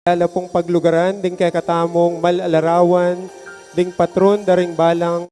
Lala pong paglugaran, ding kay katamong malalarawan, ding patron, daring balang.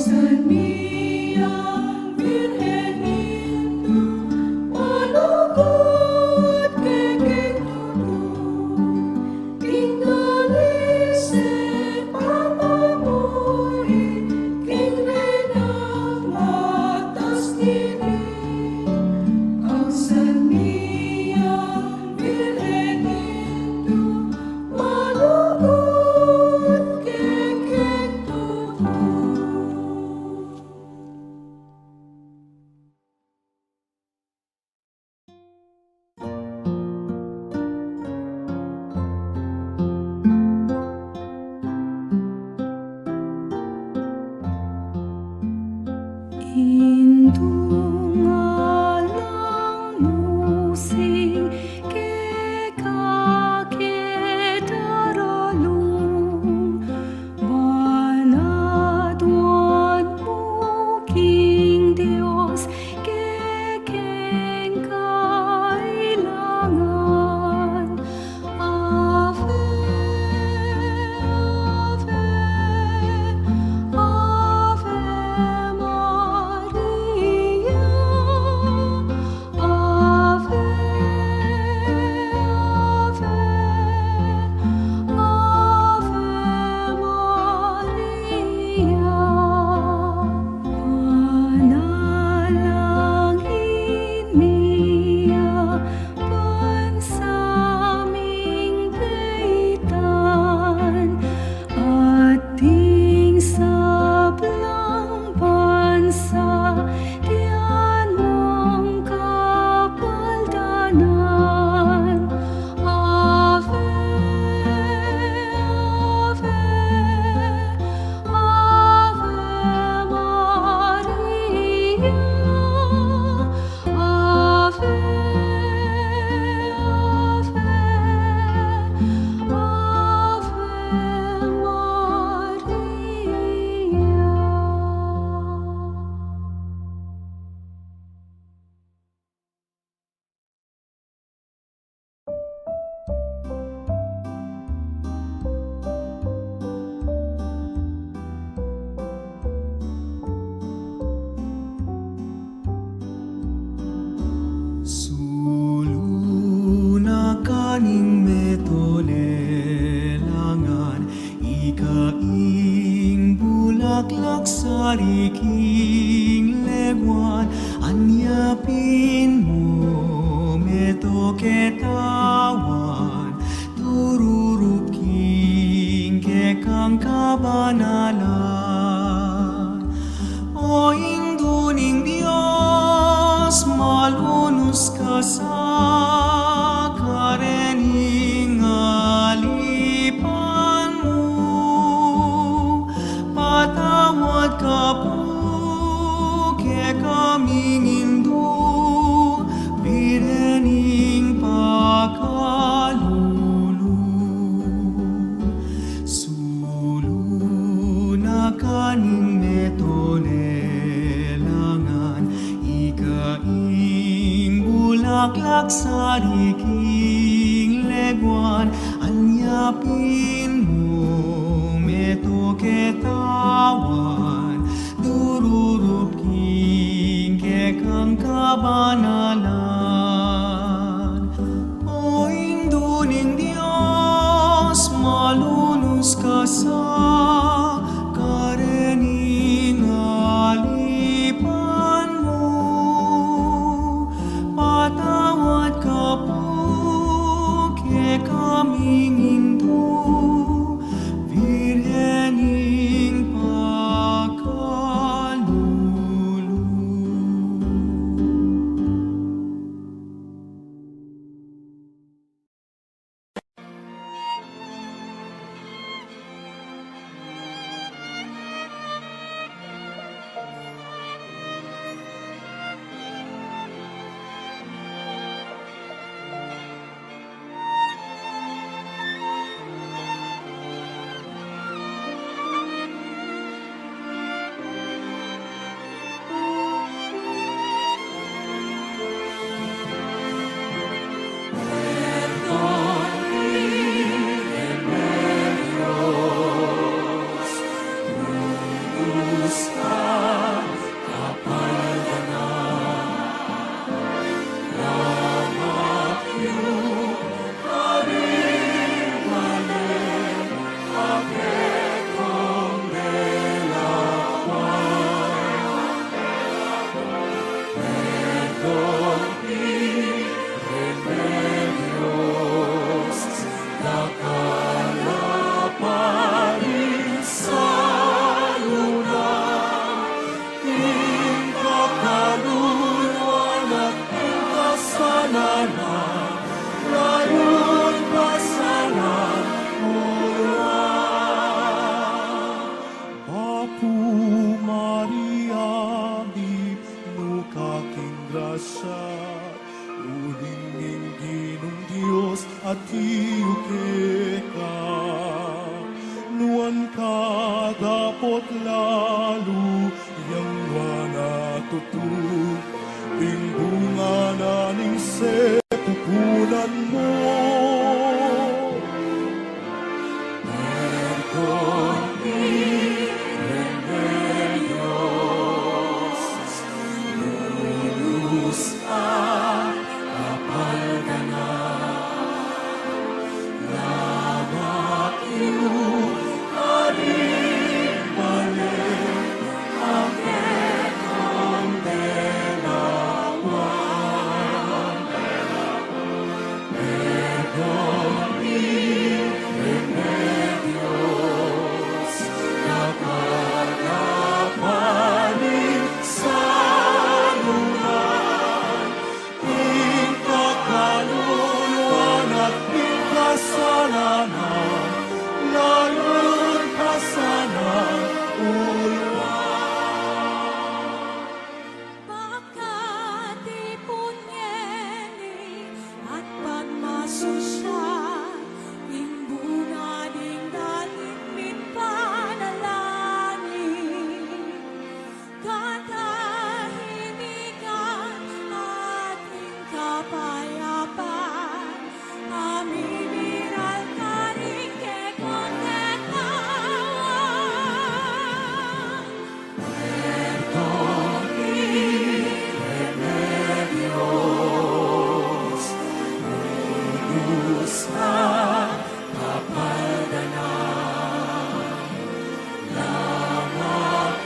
Send me sariging leguan, anyapin mo meto ketawan, tururupking kekang kabanalan. O induning Diyos, malunus ka sa karening alipan mo, patawad ka po ke kaming Hindu, birening pagkalulu. Sulu na kaning metonelangan, ikaing bulaklak sa riging leguan, anyapin mo meto ketawan, dururupking kekang kabanalan. O induning Diyos, malunus ka sa karening alipan mo, patawad ka po ke kaming Hindu, birhening pagkalulu. Apu Maria, di nukaking grasya, ulinging Ginong Diyos at iyuke ka. Nuan ka dapot lalo, yang wana tutug, bingbunga na ning sepupunan mo.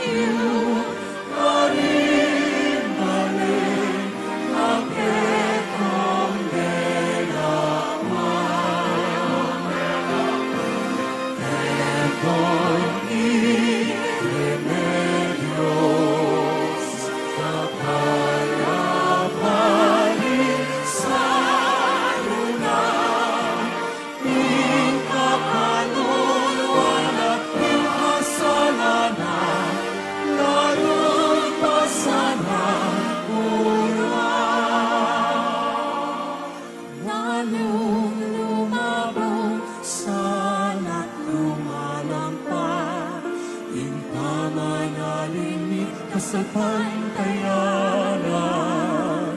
You kasapantayanan,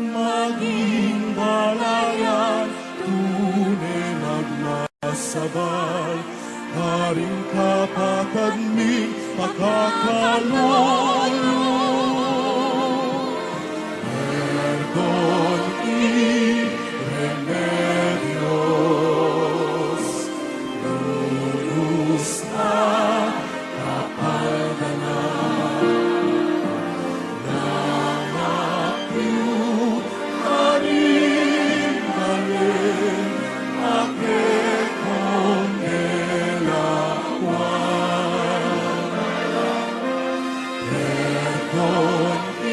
maging balayan, tunay magmasabay, haring kapatid ming pagkakalolo. Perdon y remedios, lulus at kapaldanan, namakyu aning balen, ake kongelawan. Perdon y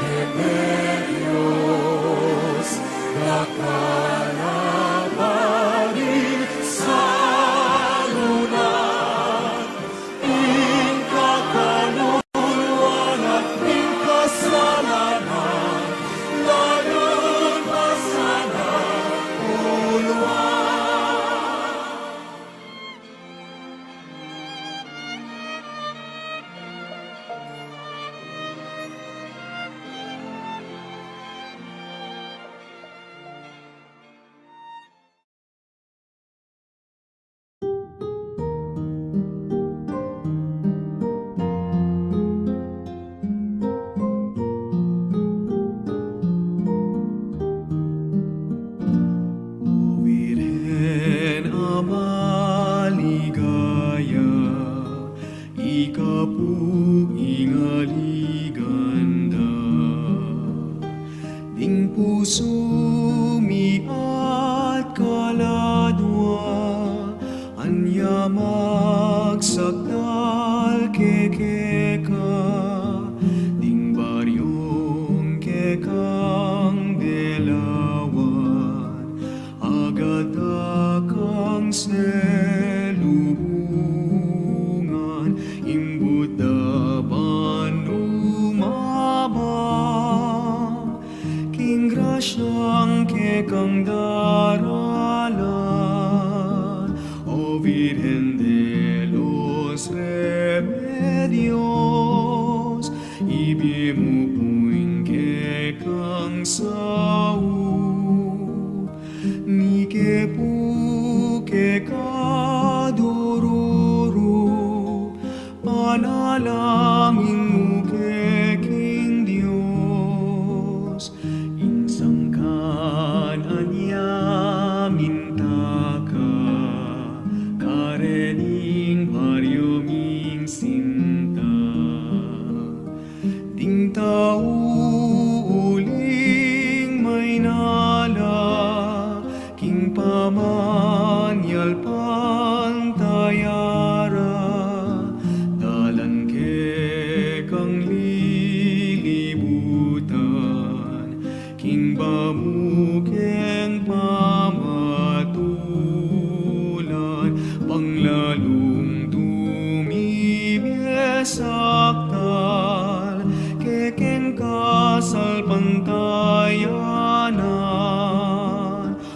remedios, kakalabanin sa lunan, ing kakanuluan at ing kasalanan, layon pa sana uluan. O Birhen Ama ligaya, ikapuging aliganda, ding puso mi at kaladwa, anya magsakdal kekeka, ding baryong kekang delawan, agad kang selubungan, imbut daban umabang, king grasyang kekang daralan, O Virgen de los Remedios, ibimu puing kekang sau, ni ke pu ke kadururu, panalangin mo keking Diyos, insangkan anya mintaka, karening paryoming sinta, ting tao uling may nala, king pamanyal pantayara, dalan ke kang lilibutan, king bamukeng pamatulan, panglalong dumibiyesaktal, kekeng kasal pantayanan,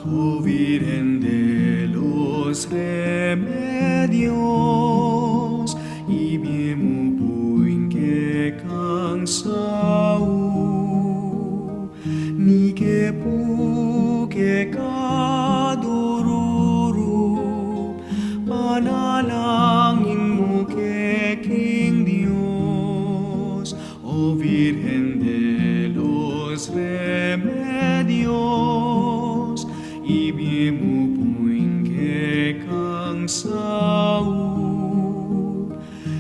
O Virgen de los Remedios, ibimu puing kekang sau, ni ke pu ke kadururu, panalangin mo keking Diyos, O Virgen de los Remedios, ibimu puing kekang sau,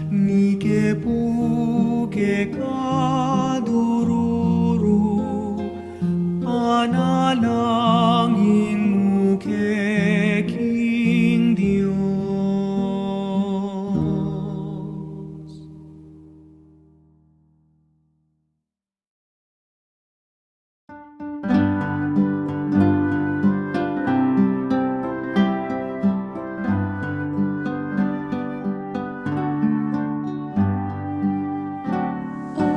ni ke pu ke kadururu, panalangin mo keking Diyos. O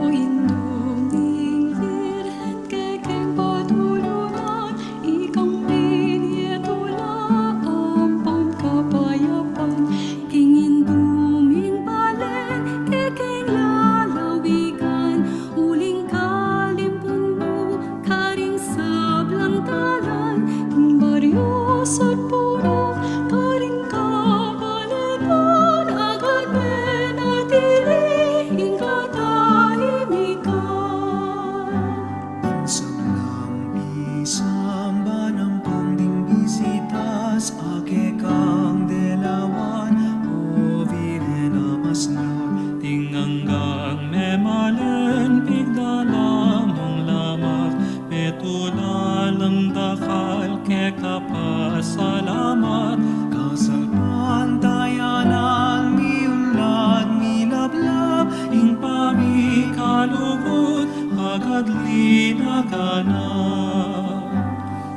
ang memalen pigdalamong lamat petulalang dakal ke kapasalamat kasalpan tayanan miulad milablab ing pamikalugod agadli na ganap.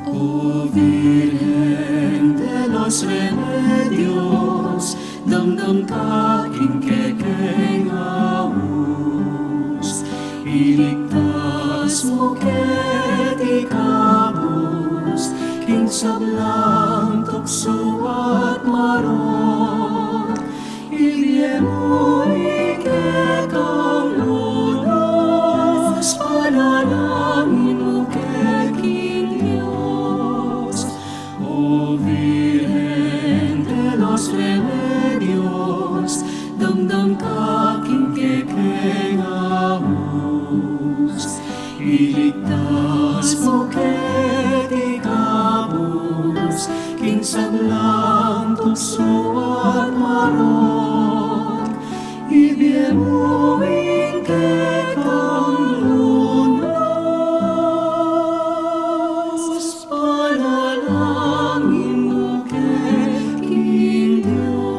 O Virgen de los Remedios, damdam ka king kekengawus, iligtas mo ket ikabus, king sablang tukso at marot, ilye mo ikekang lunas, panalangin mo keking Diyos. O Virgen de los Remedios, damdam ka king kekengawus, iligtas mo ket ikabus, king sablang tukso at marot, ibigay mo ing kekang lunas, panalangin mo keking Diyos.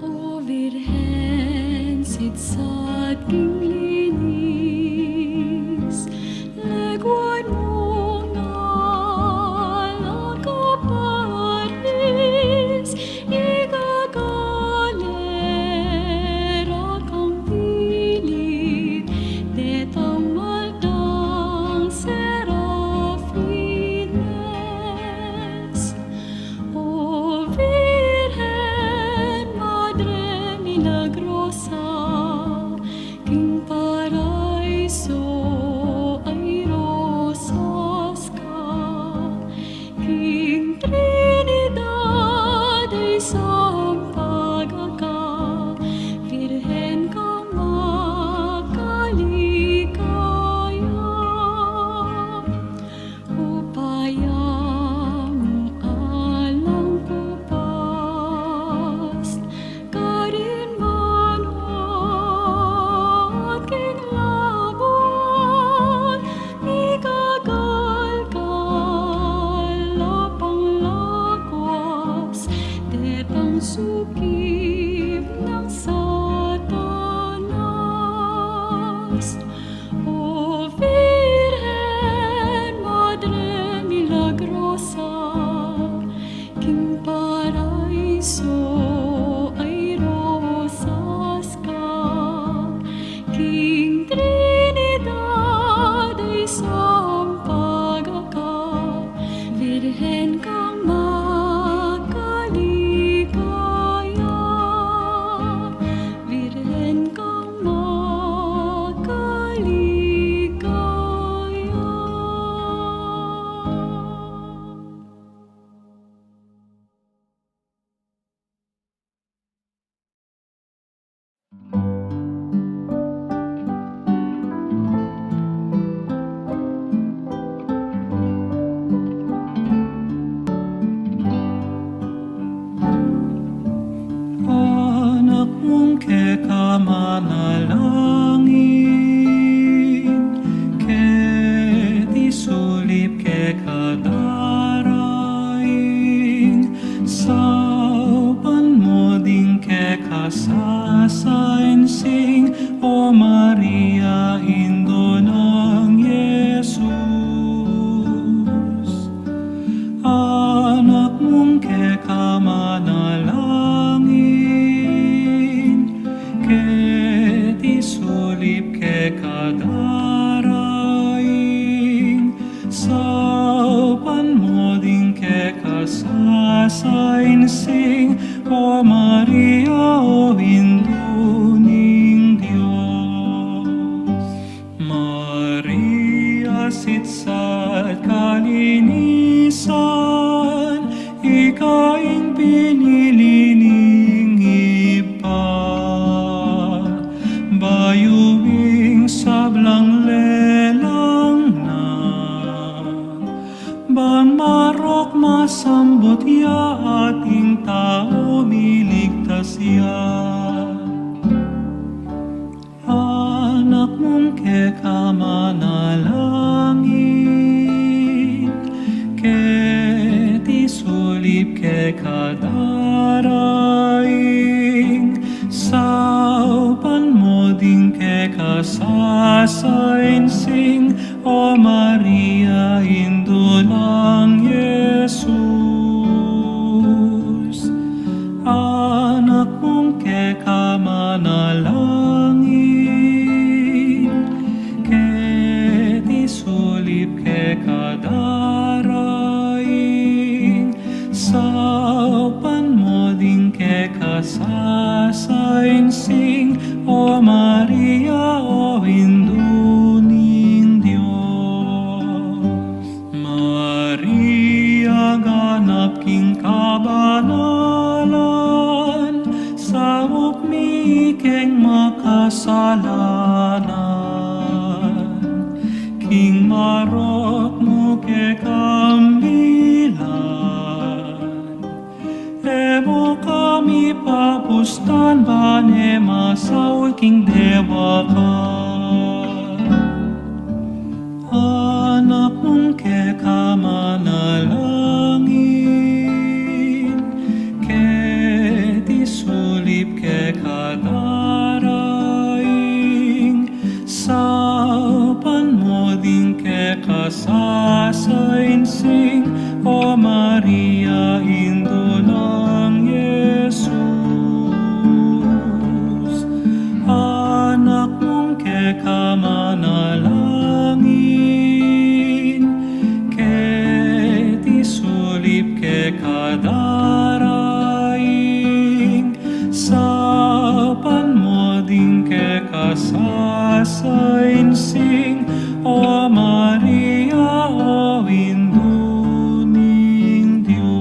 O Virgen, sidsat king linis, legwan mo nga Paris, igagalera kang pilit, detang maldang serafines. O Virgen, Madre Milagrosa, king paraiso ay rosas ka, king Trinidad ay sampaga ka, Virgen kang makaligaya. Upayang alang kupas, karin manot king labot, igagalgal lapang lakwas, detang sukib ng Satanas. O Virgen, Madre Milagrosa, king paraiso ay rosas ka, king Trinidad ay sampaga ka, Virgen kang makaligaya, Virgen kang makaligaya. Anak mong kekamanalangin, ket isulip kekadaraing, saupan mo ding kekasasainsing, O Maria, Indo ng Jesus. Anak mong kekamanalangin, ket isulip kekadaraing, saupan mo ding kekasasainsing, O Maria, O Indo ning Diyos. Maria, sitsat kalinisan, ikaing pinili ning iba, Dayuing sablang lelang na Ban marok masambot ya ating tao miligtas ya Anak mong kekamanalangin Ket isulip kekadaraing Saupan mo ding kekasasainsing O Maria, indulang Jesus Anak mong kekamanalangin Ket isulip kekadaraing Saupan mo ding kekasasainsing O Maria, o induning Diyos Maria, ganap king kabanalan Sa ukmikeng makasalanan King marot mo kekambilan Emo kami papustan bane masaw king dewa ka Anak mong kekamanalangin Ket isulip kekadaraing Saupan mo ding kekasasainsing O Maria, indulang Jesus Anak mong kekamanalangin Ket isulip kekadaraing Saupan mo ding kekasasainsing O Maria, o induning Diyos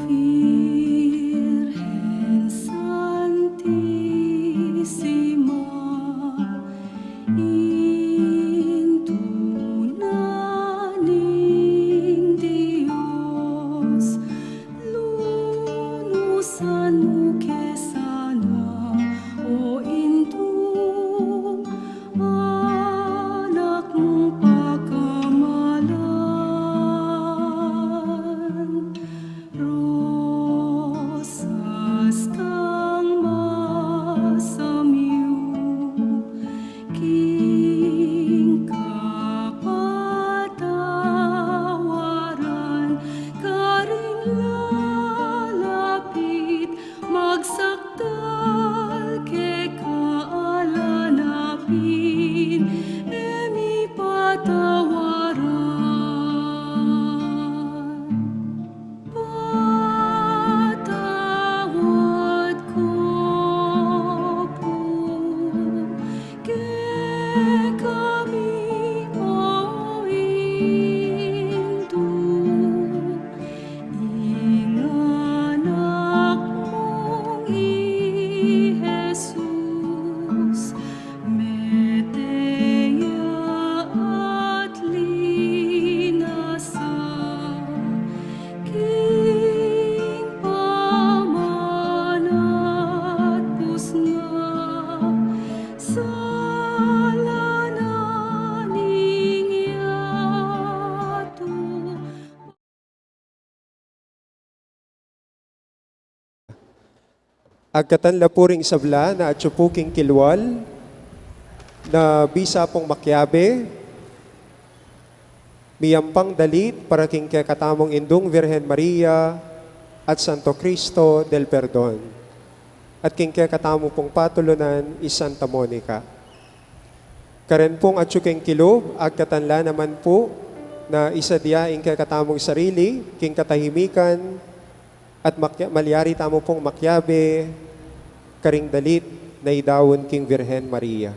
Virgen Santissima, indunaning Diyos, lunusan mo kesana, o indung anak mong pagkamalan. Rosas kang masamyu, king kapatawaran, karing lalapit, magsakdal ke kaalanapin, emi patawaran. Patawad ko po kay kami o indung inganak mong i-Jesus meteya at linasa king pamanat pusna salananing yato. Agkatan lapuring sabla na atsupuking kilwal na bisa pong makyabe miyampang dalit para king katamong indung Virgen Maria at Santo Cristo del Perdon at king katamo pong patulunan is Santa Monica. Karen pong atsuking kilob agkatanla naman po na isadiyaing kay katamong sarili, king katahimikan, at malyari tamo pong makyabe, karing dalit na idawon king Virhen Maria.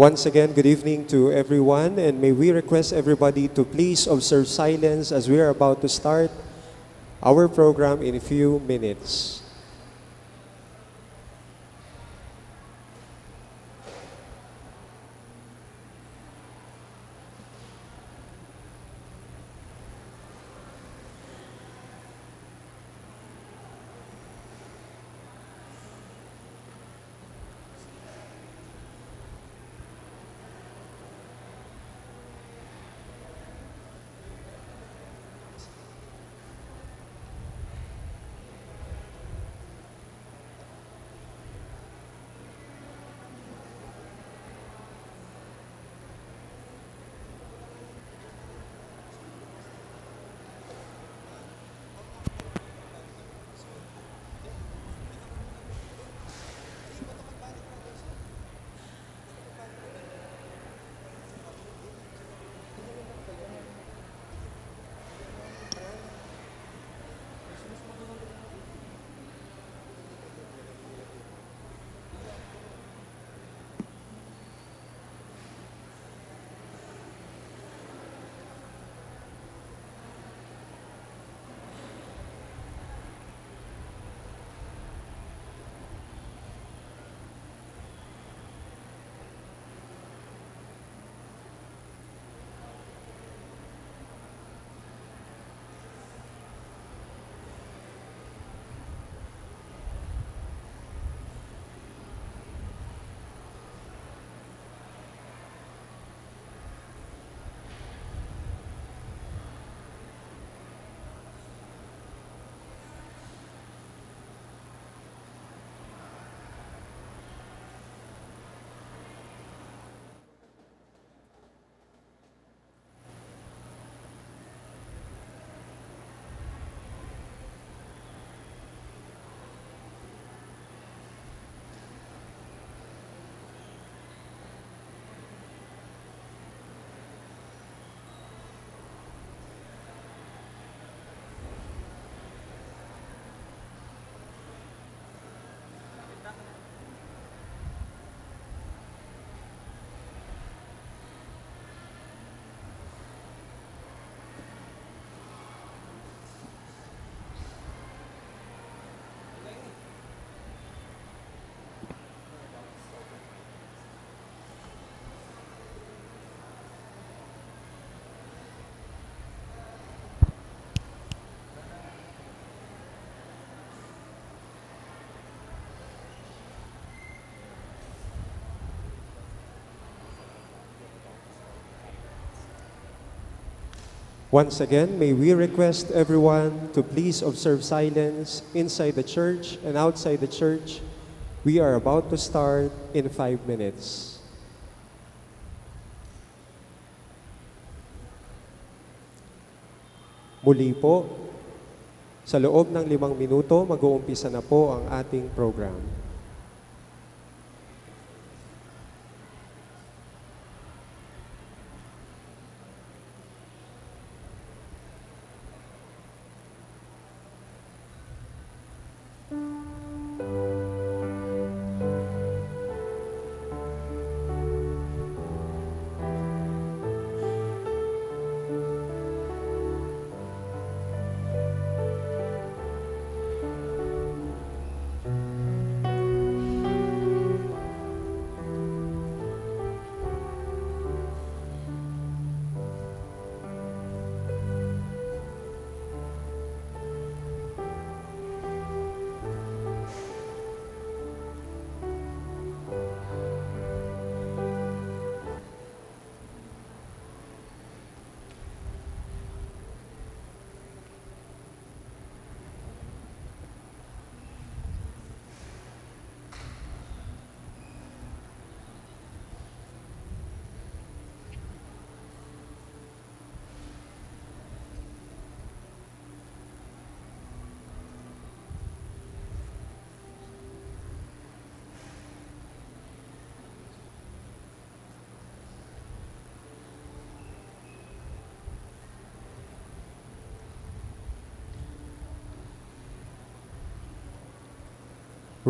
Once again, good evening to everyone, and may we request everybody to please observe silence as we are about to start our program in a few minutes. Once again, may we request everyone to please observe silence inside the church and outside the church. We are about to start in 5 minutes. Muli po, sa loob ng 5 minuto, mag-uumpisa na po ang ating program.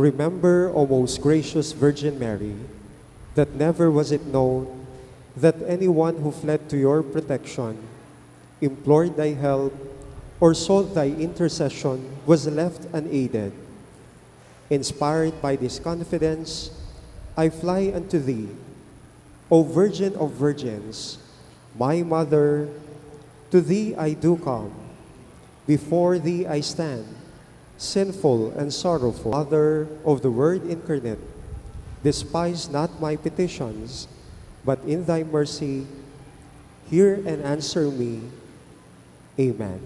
Remember, O most gracious Virgin Mary, that never was it known that anyone who fled to your protection, implored thy help, or sought thy intercession was left unaided. Inspired by this confidence, I fly unto thee, O Virgin of Virgins, my Mother. To thee I do come, before thee I stand, sinful and sorrowful. Mother of the Word incarnate, despise not my petitions, but in thy mercy, hear and answer me. Amen.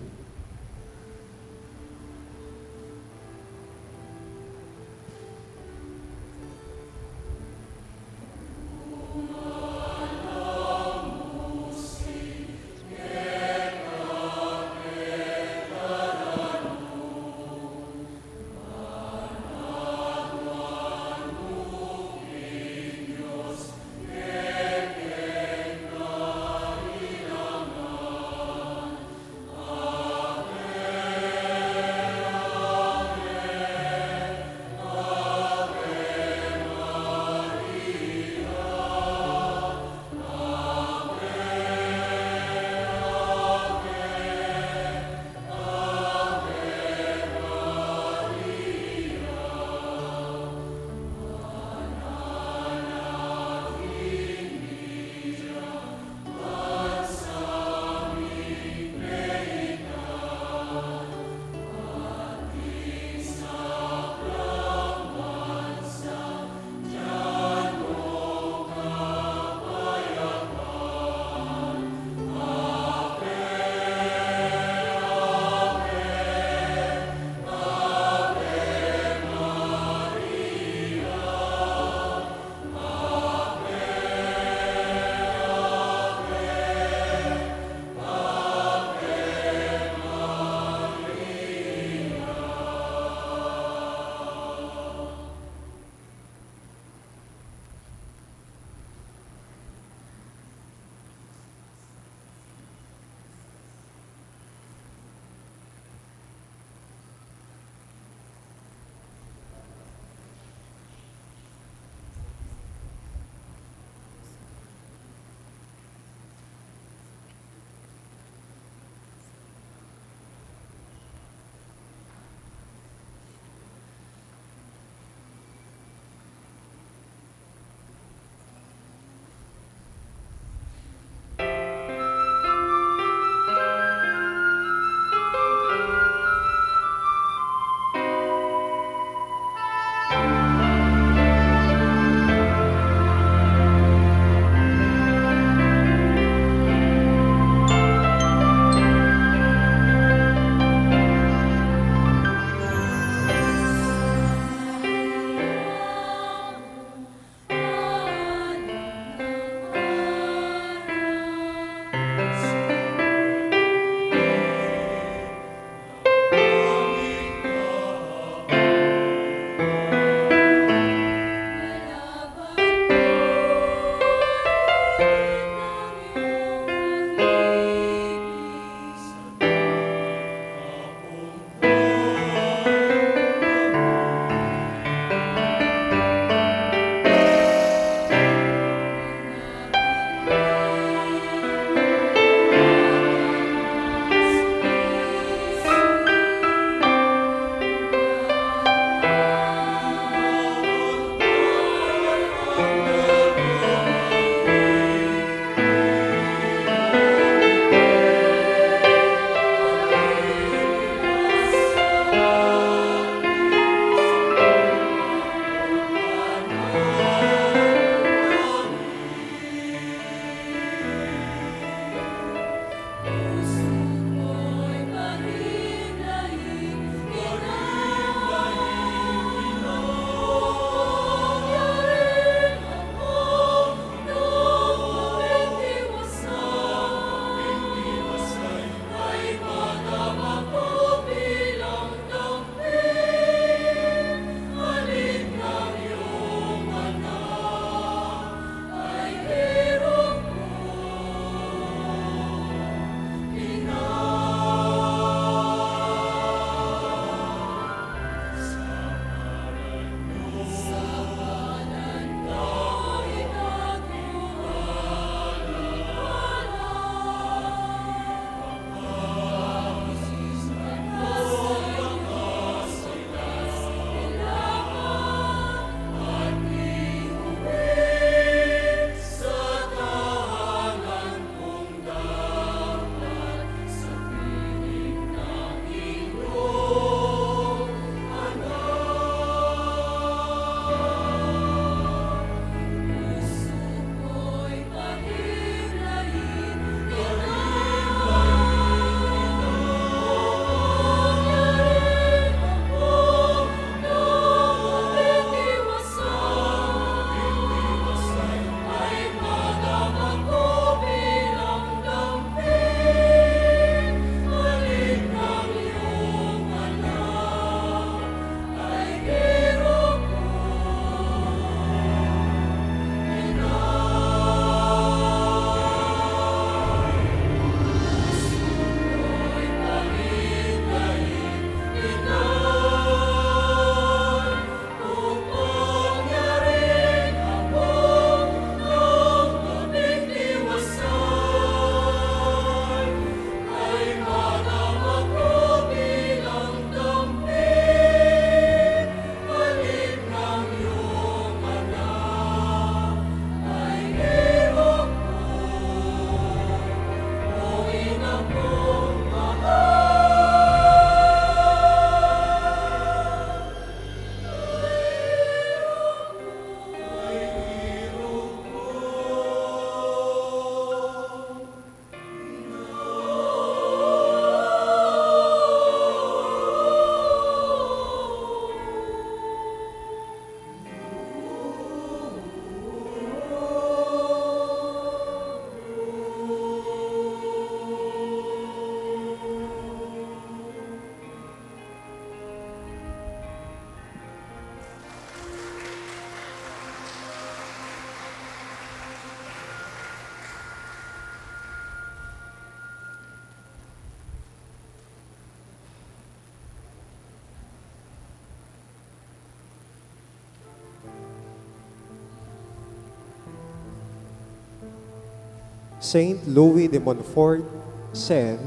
Saint Louis de Montfort said,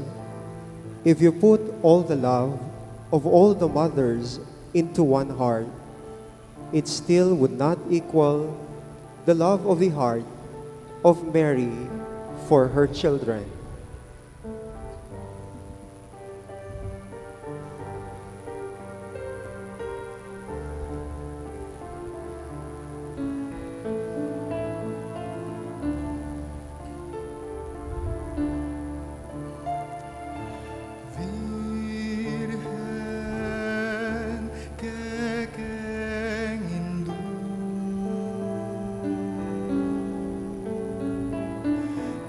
"If you put all the love of all the mothers into one heart, it still would not equal the love of the heart of Mary for her children." Virgen que Hindu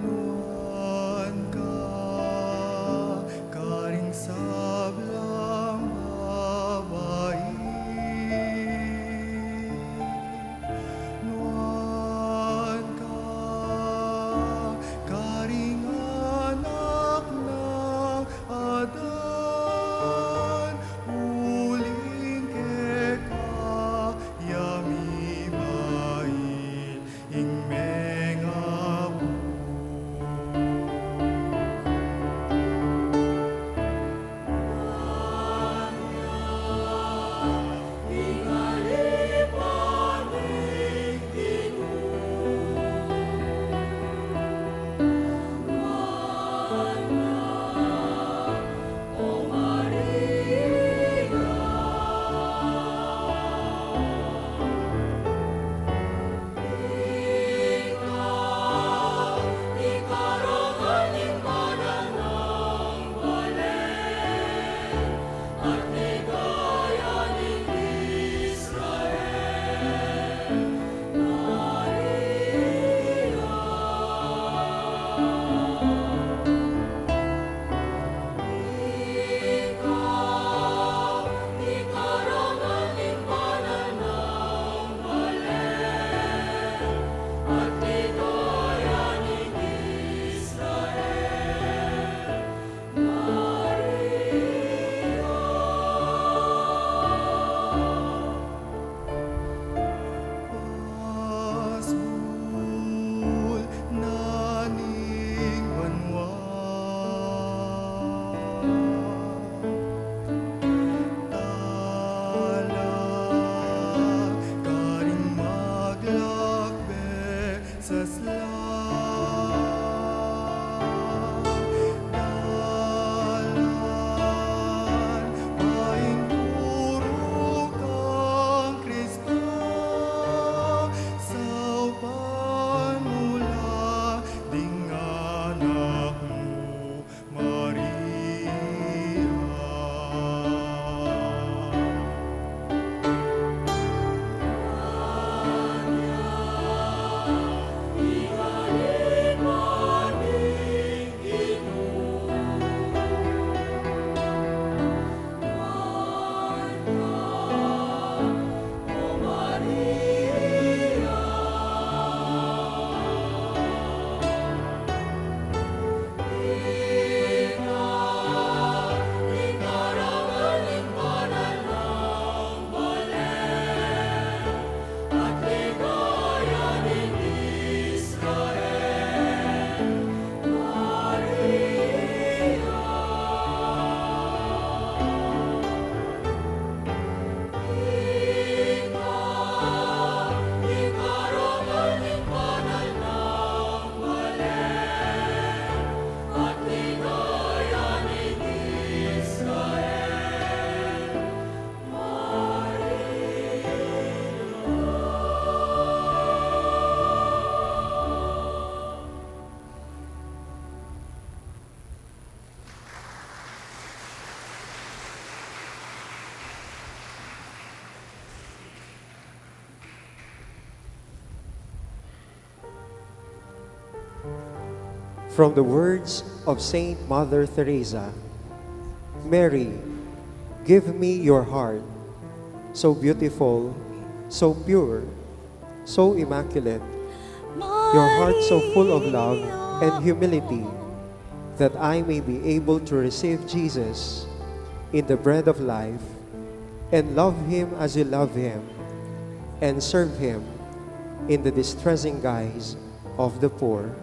Nuan ka karing sablang babae Nuan ka karing anak ng Adan uling ke ka yami bail ing mengabu Pasbul naning banwa Tala karing maglakbe sa slang Dalan paing durog ang Kristo Sa panula ding anak mo, Maria. From the words of Saint Mother Teresa, Mary, give me your heart, so beautiful, so pure, so immaculate, your heart so full of love and humility, that I may be able to receive Jesus in the bread of life and love him as you love him and serve him in the distressing guise of the poor.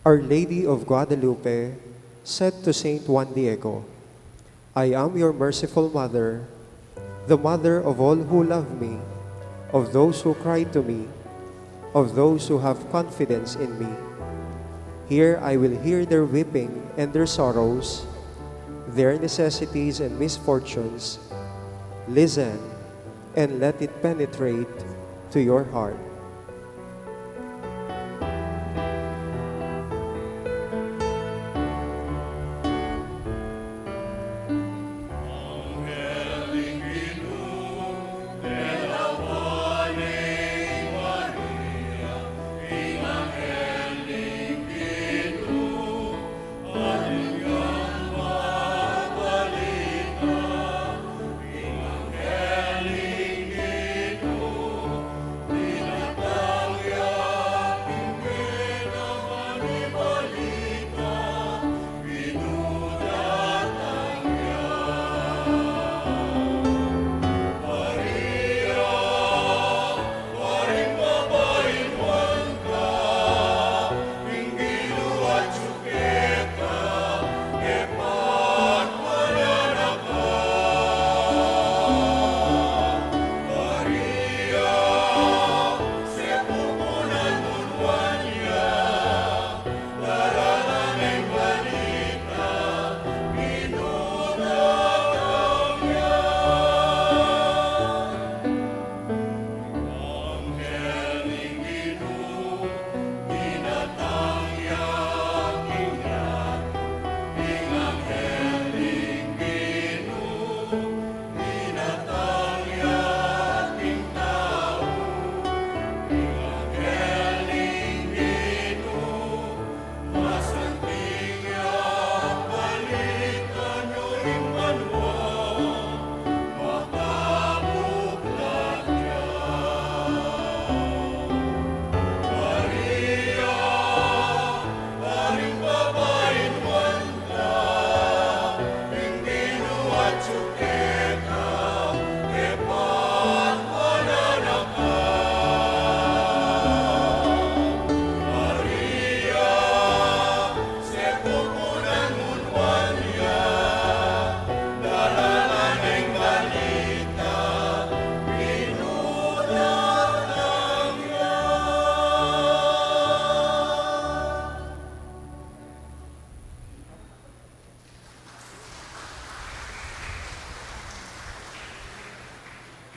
Our Lady of Guadalupe said to Saint Juan Diego, I am your merciful mother, the mother of all who love me, of those who cry to me, of those who have confidence in me. Here I will hear their weeping and their sorrows, their necessities and misfortunes. Listen and let it penetrate to your heart.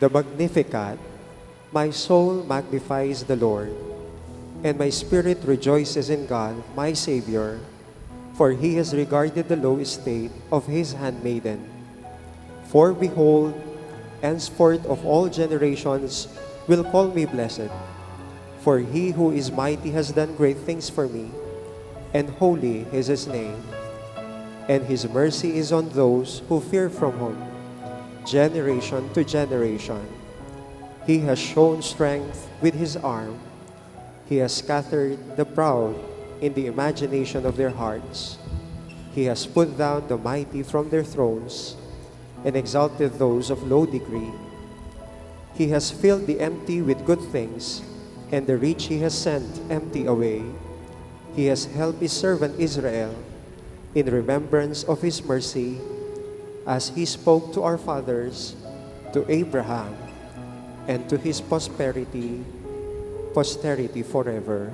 The Magnificat. My soul magnifies the Lord, and my spirit rejoices in God, my Savior, for he has regarded the low estate of his handmaiden. For behold, henceforth of all generations will call me blessed, for he who is mighty has done great things for me, and holy is his name. And his mercy is on those who fear from him, generation to generation. He has shown strength with his arm. He has scattered the proud in the imagination of their hearts. He has put down the mighty from their thrones and exalted those of low degree. He has filled the empty with good things, and the rich he has sent empty away. He has helped his servant Israel in remembrance of his mercy, as he spoke to our fathers, to Abraham, and to his posterity forever.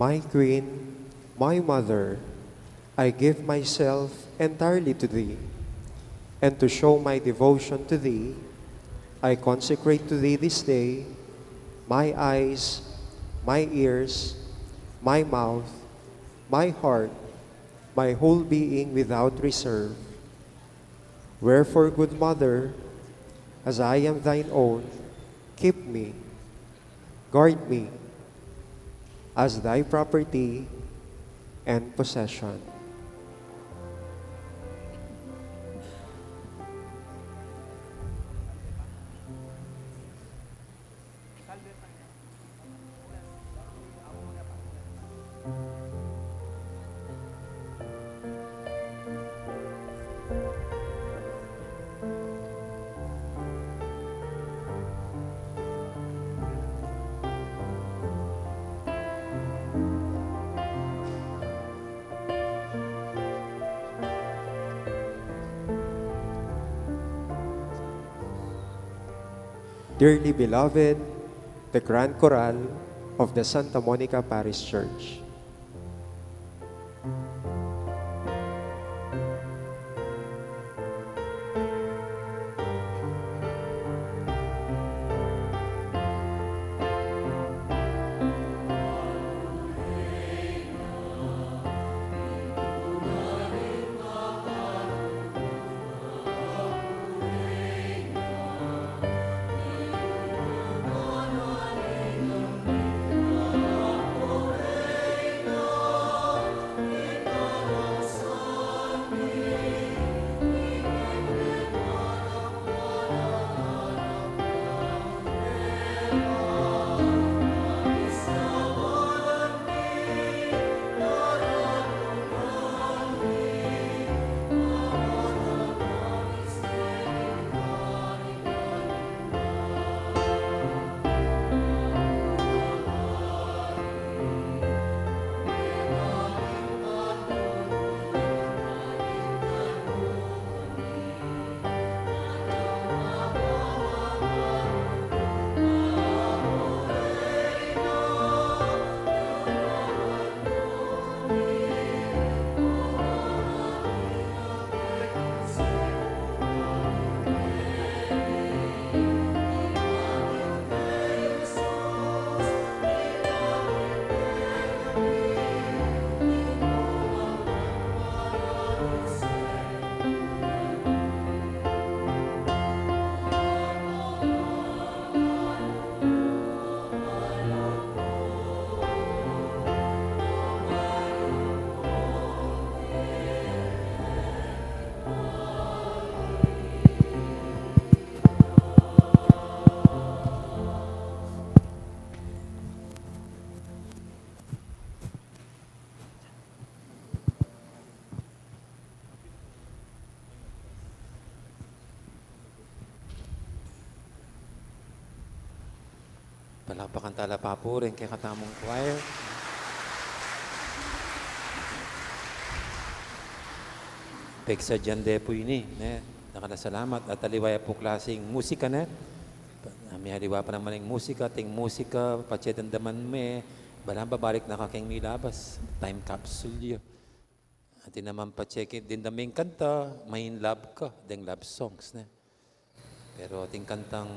my Queen, my Mother, I give myself entirely to Thee, and to show my devotion to Thee, I consecrate to Thee this day my eyes, my ears, my mouth, my heart, my whole being without reserve. Wherefore, good Mother, as I am Thine own, keep me, guard me, as Thy property and possession. Dearly beloved, the Grand Choral of the Santa Monica Parish Church. Palakpakan talapapurin kay katamong choir. Peksa dyan depo ini, ne? Nakasalamat at aliwaya po klaseng musika, ne? May haliwa pa naman yung musika, ting musika, patsetan daman me, balang babalik na kaking milabas, time capsule yun. At naman patsekin din daming kanta, may love ka, ding love songs, ne? Pero ting kantang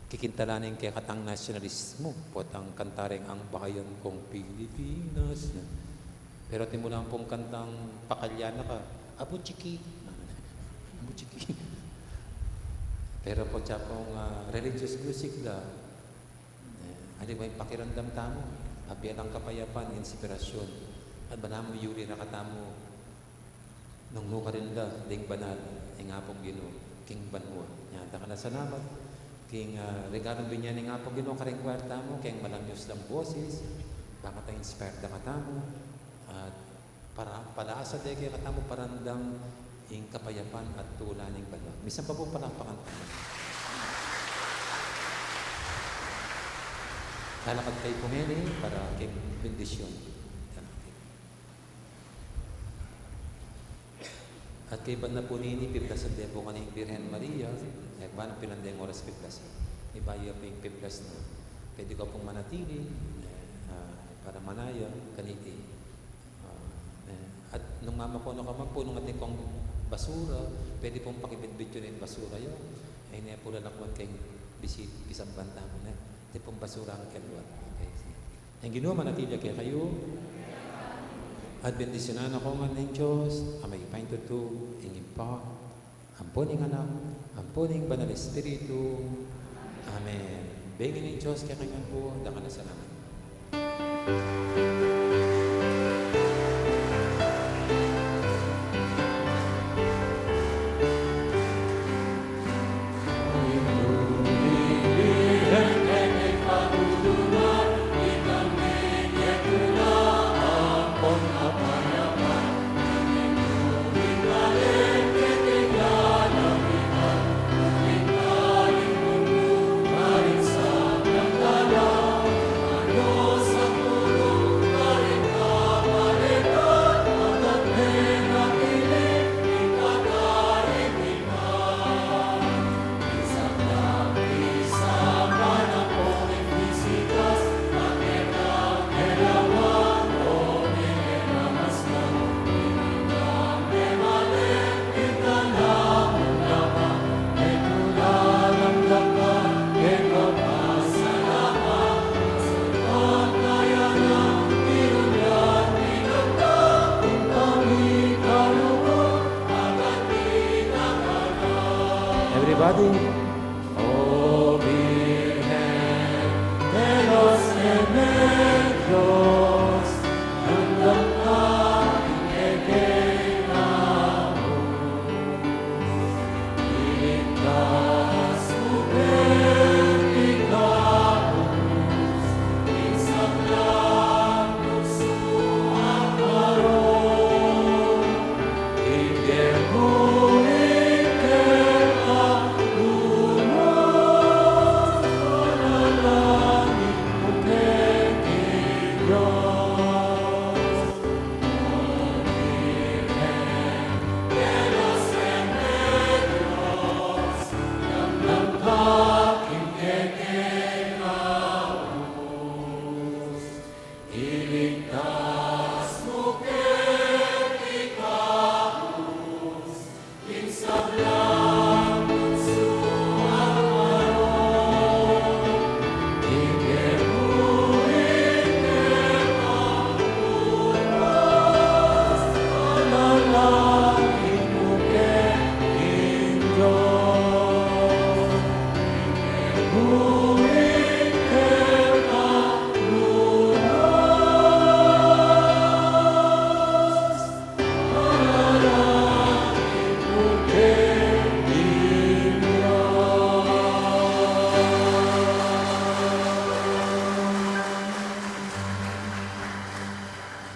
kikintalanin kay katang nasyonalismo, potang kantaring ang bayan kong Pilipinas. Pero timulang pong kantang pakalyana ka, Abu Chiki. Abu Chiki. Pero po siya pong religious music la, ano ba yung pakiramdam tamo? Abiyan ang kapayapan, inspirasyon. At ba namo yuri na katamo, nung nuka rin la, ding banal, ay nga pong gino, king banwa. Yan, ka na salamat. King regalong binyan nga po gino karing kwarta mo, king malamios lang boses, baka tayo inspired na katamo, at para palaasa de kay katamo parandang ing kapayapan at tulaning bala. Misan pa po palakpakan tayo. Lalakad kayo pumili para king bendisyon. At kay ba na po nini, piplas at depo kaning Birhen Maria, eh, paano pinandeng oras piplas? Ibaya pa yung piplas na. Pwede ka pong manatili, para para manaya, kaniti. At nung mamakono ka man po, nung ating kong basura, pwede pong pakibitbit yun yung basura yun. Ay na po lalakwan kay bisang banta mo na. Ito pong basura ang kalwa. Okay. Ang ginawa manatili kaya kayo, at bendisyonan ako man ng Diyos, amay pain tutu, ingin pa, ampuning anak, ampuning banal Espiritu. Amen. Bengin ng Diyos kaya kanyang po, daka na salamat. Everybody. Oh, Virgen de los Remedios, hanggang aking ekenamos, iligtas mo ikamus, isang lang nagsuang aron, ibigay mo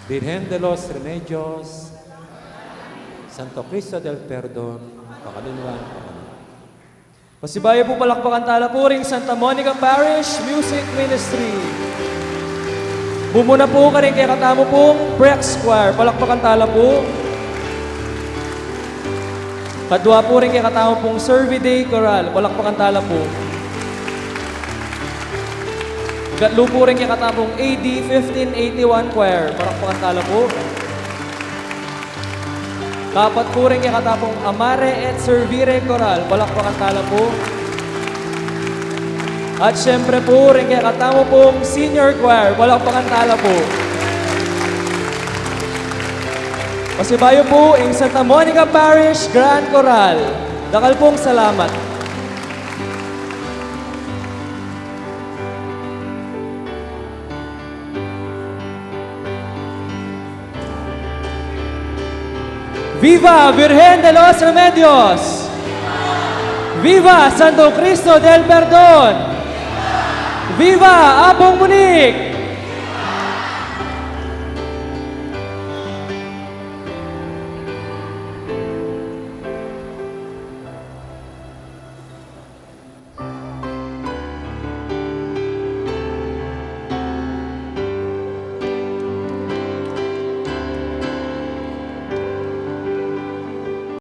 Virgen de los Remedios, Santo Cristo del Perdón, pakaluluan, Pasibayo po palakpakan talapuring Santa Monica Parish Music Ministry. Bumuna po ka rin kaya katamo pong Brex Choir, palakpakan tala po. Kadwa po rin kaya katamo pong Survey Day Choral, palakpakan tala po. Gatlo po rin kaya katamo pong AD 1581 Choir, palakpakan tala po. Kapat po rin kaya katapong Amare et Servire Choral, palakpakan tala po. At syempre po rin kaya katamo pong Senior Choir, palakpakan tala po. Pasibayo po ang Santa Monica Parish Grand Choral. Dakal pong salamat. Viva Virgen de los Remedios! Viva Santo Cristo del Perdón! Viva Apong Munik!